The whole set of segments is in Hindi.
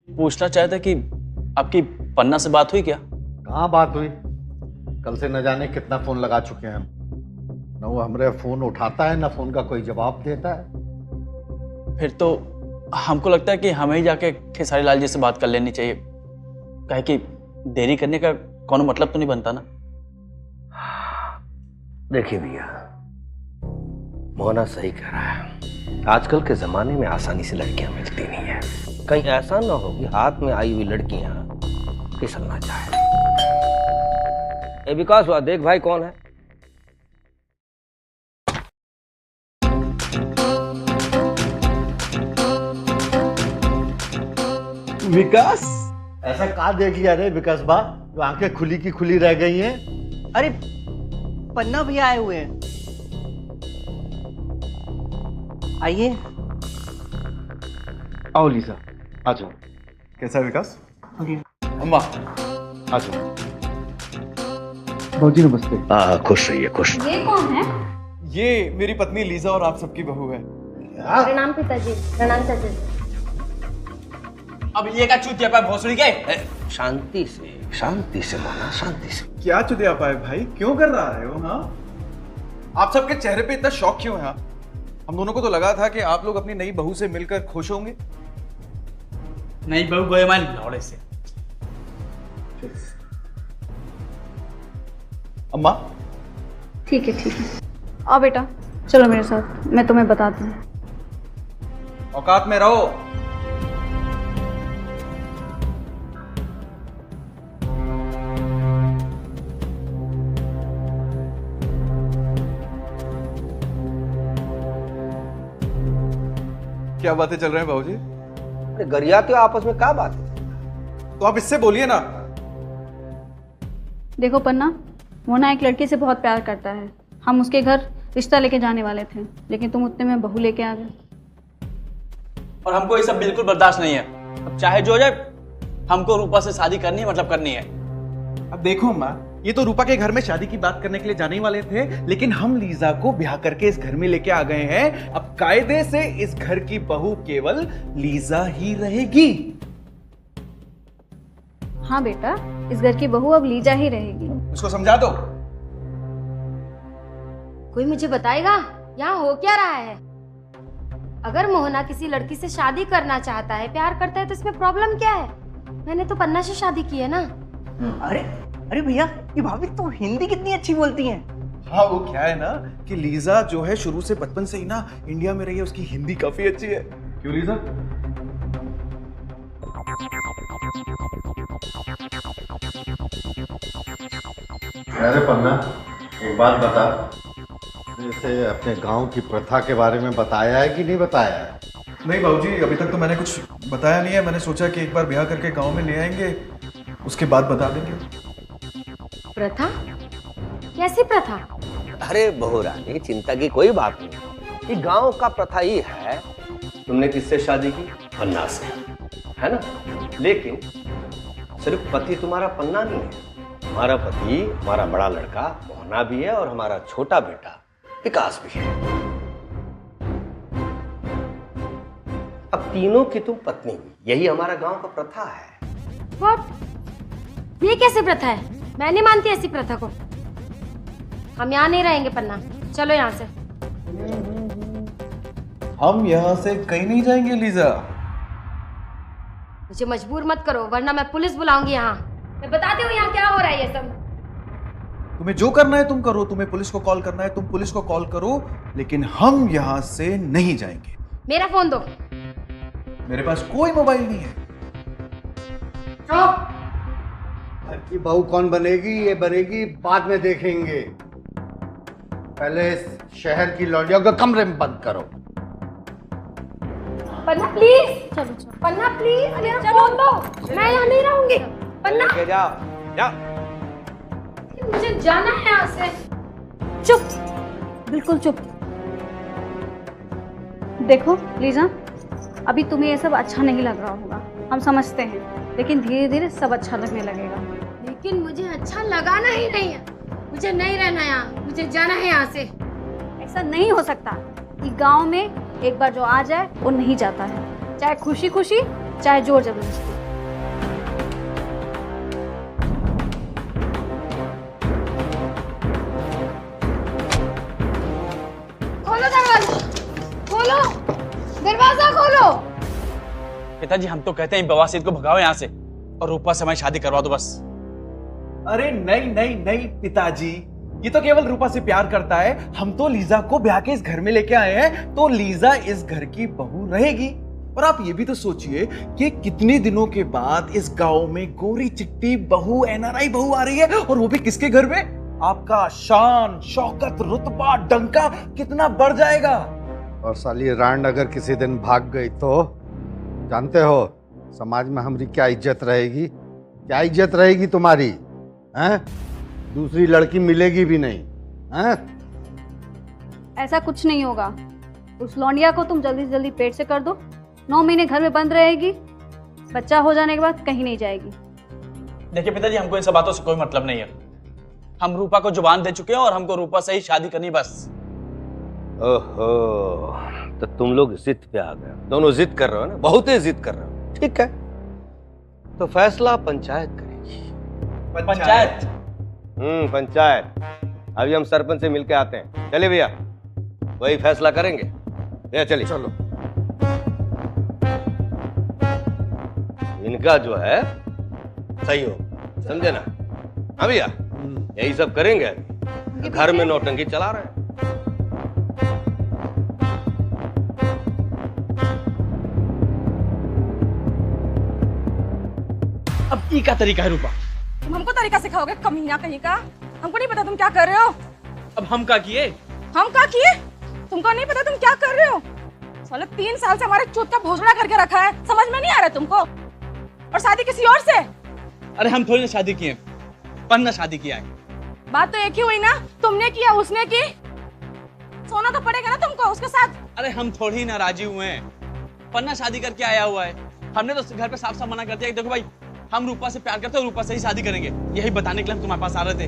पूछना चाहता कि आपकी पन्ना से बात हुई क्या? कहाँ बात हुई? कल से न जाने कितना फोन लगा चुके हैं हम। न वो हमारे फोन उठाता है, न फोन का कोई जवाब देता है। फिर तो हमको लगता है कि हमें ही जाके खेसारी लाल जी से बात कर लेनी चाहिए, काहे कि देरी करने का कोनो मतलब तो नहीं बनता ना। देखिए भैया, मोहना सही कह रहा है। आजकल के जमाने में आसानी से लड़कियां मिलती नहीं है। कहीं ऐसा ना हो कि हाथ में आई हुई लड़कियां फिसलना चाहे। ए विकास हुआ, देख भाई कौन है। विकास, ऐसा कहा देख लिया रे विकास बा, जो आंखें खुली की खुली रह गई हैं। अरे पन्ना भैया आए हुए हैं, आइए। आओ लीजा, आ जाओ। कैसा है विकास? अम्मा आ जाओ। भाजी नमस्ते। खुश रहिए, खुश। ये कौन है? ये मेरी पत्नी लीजा और आप सबकी बहू है। प्रणाम पिताजी। प्रणाम चाचा जी। अब ये क्या चूतिया पे भोसड़ी के? शांति से मोहना, शांति से। क्या चुदिया पाए भाई, क्यों कर रहा है वो? हाँ, आप सबके चेहरे पे इतना शौक क्यों है? हाँ? हम दोनों को तो लगा था कि आप लोग अपनी नई बहू से मिलकर खुश होंगे। नहीं बहू गए मान लौड़े से। अम्मा, ठीक है ठीक है, आओ बेटा, चलो मेरे साथ, मैं तुम्हें बताती हूँ। औकात में रहो। क्या बातें चल रहे हैं बाबूजी? अरे गरियाते हो आपस में, क्या बात है? तो आप इससे बोलिए ना। देखो पन्ना, मोना एक लड़की से बहुत प्यार करता है। हम उसके घर रिश्ता लेके जाने वाले थे, लेकिन तुम उतने में बहू लेके आ गए। और हमको ये सब बिल्कुल बर्दाश्त नहीं है। अब चाहे जो हो जाए, हमको रूपा से शादी करनी है, मतलब करनी है। अब देखो अम्मा, ये तो रूपा के घर में शादी की बात करने के लिए जाने ही वाले थे, लेकिन हम लीजा को ब्याह करके इस घर में लेके आ गए हैं। अब कायदे से इस घर की बहू केवल लीजा ही रहेगी। हाँ बेटा, इस घर की बहू अब लीजा ही रहेगी। उसको समझा दो। कोई मुझे बताएगा यहाँ हो क्या रहा है? अगर मोहना किसी लड़की से शादी करना चाहता है, प्यार करता है, तो इसमें प्रॉब्लम क्या है? मैंने तो पन्ना से शादी की है ना। अरे भैया, ये भाभी तो हिंदी कितनी अच्छी बोलती हैं। हाँ, वो क्या है ना कि लीजा जो है शुरू से बचपन से ही ना इंडिया में रही है, उसकी हिंदी काफी अच्छी है। क्यों लीजा? अरे पन्ना, एक बात बता, जैसे अपने गांव की प्रथा के बारे में बताया है कि नहीं बताया है? नहीं बाबूजी, अभी तक तो मैंने कुछ बताया नहीं है। मैंने सोचा कि एक बार ब्याह करके गांव में ले आएंगे, उसके बाद बता देंगे। प्रथा? कैसी प्रथा? अरे बहू रानी, चिंता की कोई बात नहीं। ये गांव का प्रथा ही है। तुमने किससे शादी की? पन्ना से, है ना? लेकिन सिर्फ पति तुम्हारा पन्ना नहीं है। हमारा पति, हमारा बड़ा लड़का मोहना भी है, और हमारा छोटा बेटा विकास भी है। अब तीनों की तुम पत्नी हुई, यही हमारा गांव का प्रथा है। व्हाट? ये कैसी प्रथा है? मैं नहीं मानती ऐसी प्रथा को। हम यहाँ नहीं रहेंगे पन्ना, चलो यहाँ से। हम यहाँ से कहीं नहीं जाएंगे लीजा। मुझे मजबूर मत करो, वरना मैं पुलिस बुलाऊंगी यहाँ। मैं बताती हूँ यहाँ क्या हो रहा है ये सब। तुम्हें जो करना है तुम करो, तुम्हें पुलिस को कॉल करना है तुम पुलिस को कॉल करो, लेकिन हम यहाँ से नहीं जाएंगे। मेरा फोन दो। मेरे पास कोई मोबाइल नहीं है। चुप। घर की बहू कौन बनेगी, ये बनेगी बाद में देखेंगे। पहले इस शहर की लौंडियों को कमरे में बंद करो। पन्ना प्लीज, चलो चलो। पन्ना प्लीज, मेरा फोन दो। मैं यहाँ नहीं रहूंगी। पन्ना, लेके जाओ, जाओ। मुझे जाना है यहाँ से। चुप, बिल्कुल चुप। देखो लीजा, अभी तुम्हें ये सब अच्छा नहीं लग रहा होगा, हम समझते हैं, लेकिन धीरे धीरे सब अच्छा लगने लगेगा। लेकिन मुझे अच्छा लगाना ही नहीं है। मुझे नहीं रहना यहाँ, मुझे जाना है यहाँ से। ऐसा नहीं हो सकता कि गांव में एक बार जो आ जाए वो नहीं जाता है, चाहे खुशी खुशी चाहे जोर जबरदस्ती। खोलो, दरवाजा खोलो। पिताजी हम तो कहते हैं बवासीर को भगाओ यहाँ से और रूपा से हमारी शादी करवा दो बस। अरे नहीं नहीं नहीं पिताजी, ये तो केवल रूपा से प्यार करता है। हम तो लीजा को ब्याह के इस घर में लेके आए हैं, तो लीजा इस घर की बहू रहेगी। और आप ये भी तो सोचिए कि कितने दिनों के बाद इस गांव में गोरी चिट्टी बहू, एनआरआई बहू आ रही है, और वो भी किसके घर में? आपका शान शौकत रुतबा डंका कितना बढ़ जाएगा। और साली रांड अगर किसी दिन भाग गई तो जानते हो समाज में हमारी क्या इज्जत रहेगी? क्या इज्जत रहेगी तुम्हारी? हैं? दूसरी लड़की मिलेगी भी नहीं। हैं? ऐसा कुछ नहीं होगा। उस लौंडिया को तुम जल्दी से जल्दी पेट से कर दो। 9 महीने घर में बंद रहेगी, बच्चा हो जाने के बाद कहीं नहीं जाएगी। देखिए पिताजी, हमको इन सब बातों से कोई मतलब नहीं है। हम रूपा को जुबान दे चुके हैं और हमको रूपा से ही शादी करनी बस। ओहो, तो तुम लोग जिद पे आ गए, दोनों जिद कर रहे हो ना, बहुत ही जिद कर रहे हो। ठीक है, तो फैसला पंचायत करेगी। पंचायत? पंचायत। अभी हम सरपंच से मिलके आते हैं। चलिए भैया, वही फैसला करेंगे। भैया चलिए। चलो। इनका जो है सही हो, समझे ना? हाँ भैया, यही सब करेंगे। घर में नौटंकी चला रहे हैं। अब ई का तरीका है रूपा? तुम हमको तरीका सिखाओगे कमीना कहीं का? हमको नहीं पता तुम क्या कर रहे हो। अब हम क्या किए? हम क्या किए? तुमको नहीं पता तुम क्या कर रहे हो? साले 3 साल से हमारे चूत का भोजड़ा करके रखा है, समझ में नहीं आ रहा तुमको? और शादी किसी और से? अरे हम थोड़ी ना शादी किए, पन्ना शादी किया है। बात तो एक ही हुई ना, तुमने किया उसने की। सोना तो पड़ेगा ना तुमको उसके साथ। अरे हम थोड़ी ना राजी हुए हैं, पन्ना शादी करके आया हुआ है। हमने तो घर पे साफ साफ मना कर दिया कि देखो भाई, हम रूपा से प्यार करते हैं, रूपा से ही शादी करेंगे। यही बताने के लिए हम तुम्हारे पास आ रहे थे।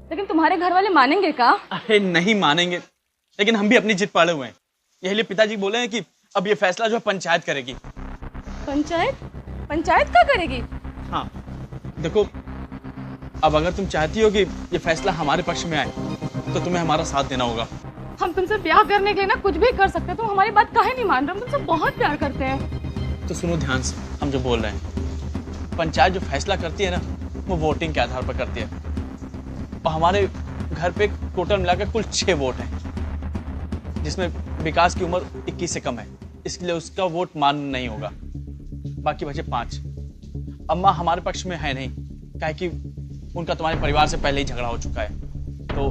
लेकिन तुम्हारे घर वाले मानेंगे क्या? अरे नहीं मानेंगे, लेकिन हम भी अपनी जिद पाड़े हुए हैं। यही लिए पिताजी बोले हैं कि अब ये फैसला जो है पंचायत करेगी। पंचायत? पंचायत क्या करेगी? हाँ देखो, अब अगर तुम चाहती हो कि ये फैसला हमारे पक्ष में आए तो तुम्हें हमारा साथ देना होगा। हम तुमसे ब्याह करने के लिए ना कुछ भी कर सकते हैं, तुम हमारी बात काहे नहीं मान रहे? हम तुमसे बहुत प्यार करते हैं। तो सुनो ध्यान से, हम जो बोल रहे हैं, पंचायत जो फैसला करती है ना, वो वोटिंग के आधार पर करती है। और हमारे घर पे टोटल मिलाकर कुल 6 वोट हैं, जिसमें विकास की उम्र 21 से कम है, इसलिए उसका वोट मान्य नहीं होगा। बाकी बचे 5। अम्मा हमारे पक्ष में है नहीं, क्या कि उनका तुम्हारे परिवार से पहले ही झगड़ा हो चुका है। तो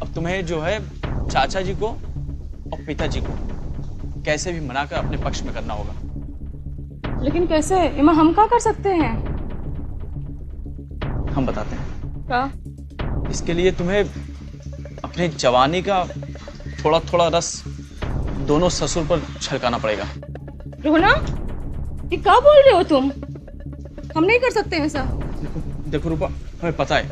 अब तुम्हें जो है चाचा जी को और पिताजी को कैसे भी मनाकर अपने पक्ष में करना होगा। लेकिन कैसे? इमा हम क्या कर सकते हैं? हम बताते हैं क्या? इसके लिए तुम्हें अपने जवानी का थोड़ा थोड़ा रस दोनों ससुर पर छलकाना पड़ेगा। रोहना, ये क्या बोल रहे हो तुम? हम नहीं कर सकते ऐसा। देखो रूपा, हमें पता है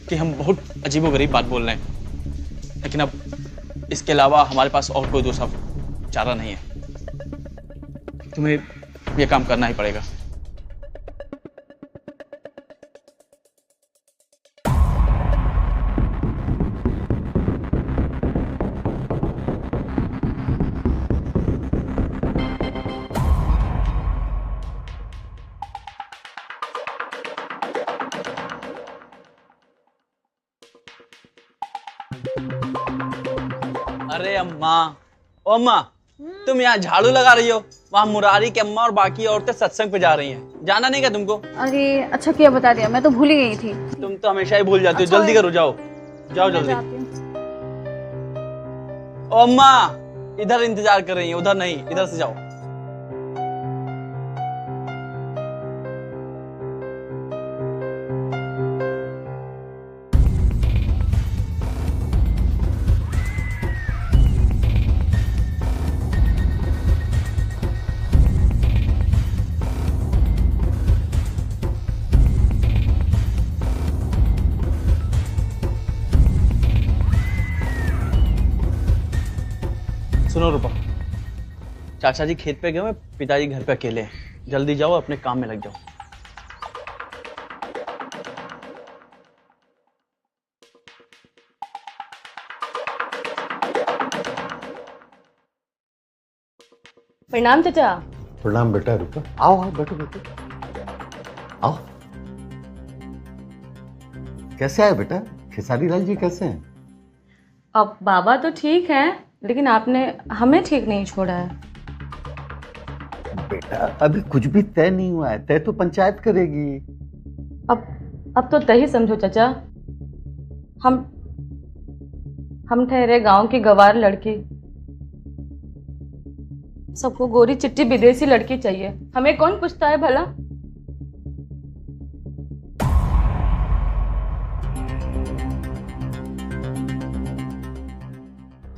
कि हम बहुत अजीबोगरीब बात बोल रहे हैं, लेकिन अब इसके अलावा हमारे पास और कोई दूसरा चारा नहीं है। तुम्हें ये काम करना ही पड़ेगा। अरे अम्मा, ओ अम्मा, तुम यहाँ झाड़ू लगा रही हो, वहाँ मुरारी की अम्मा और बाकी औरतें सत्संग पे जा रही हैं। जाना नहीं क्या तुमको? अरे अच्छा किया बता दिया, मैं तो भूल ही गई थी। तुम तो हमेशा ही भूल जाती हो। जल्दी करो, जाओ जाओ जल्दी। ओ अम्मा, इधर इंतजार कर रही है, उधर नहीं, इधर से जाओ। सुनो रूपा, चाचा जी खेत पे गए हैं, पिताजी घर पे अकेले हैं। जल्दी जाओ, अपने काम में लग जाओ। प्रणाम चाचा। प्रणाम बेटा, रुको, आओ आओ, बैठो बैठो, आओ। कैसे आए बेटा? खेसारी लाल जी कैसे हैं? अब बाबा तो ठीक है, लेकिन आपने हमें ठीक नहीं छोड़ा है। बेटा अभी कुछ भी तय नहीं हुआ है, तय तो पंचायत करेगी। अब तो तय ही समझो चाचा। हम ठहरे गांव की गवार लड़की, सबको गोरी चिट्टी विदेशी लड़की चाहिए, हमें कौन पूछता है भला?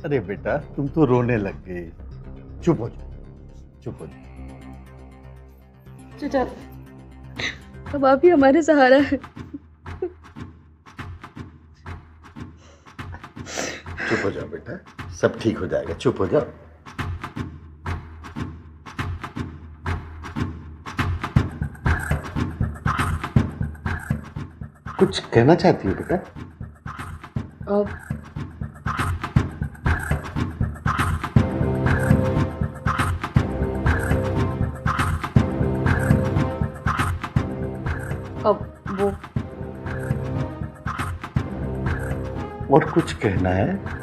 अरे बेटा तुम तो रोने लग गई, चुप हो जाओ, चुप हो जाओ। चाचा अब आप ही हमारे सहारा है। चुप हो जाओ बेटा, सब ठीक हो जाएगा, चुप हो जाओ। कुछ कहना चाहती हो बेटा? अब वो और कुछ कहना है?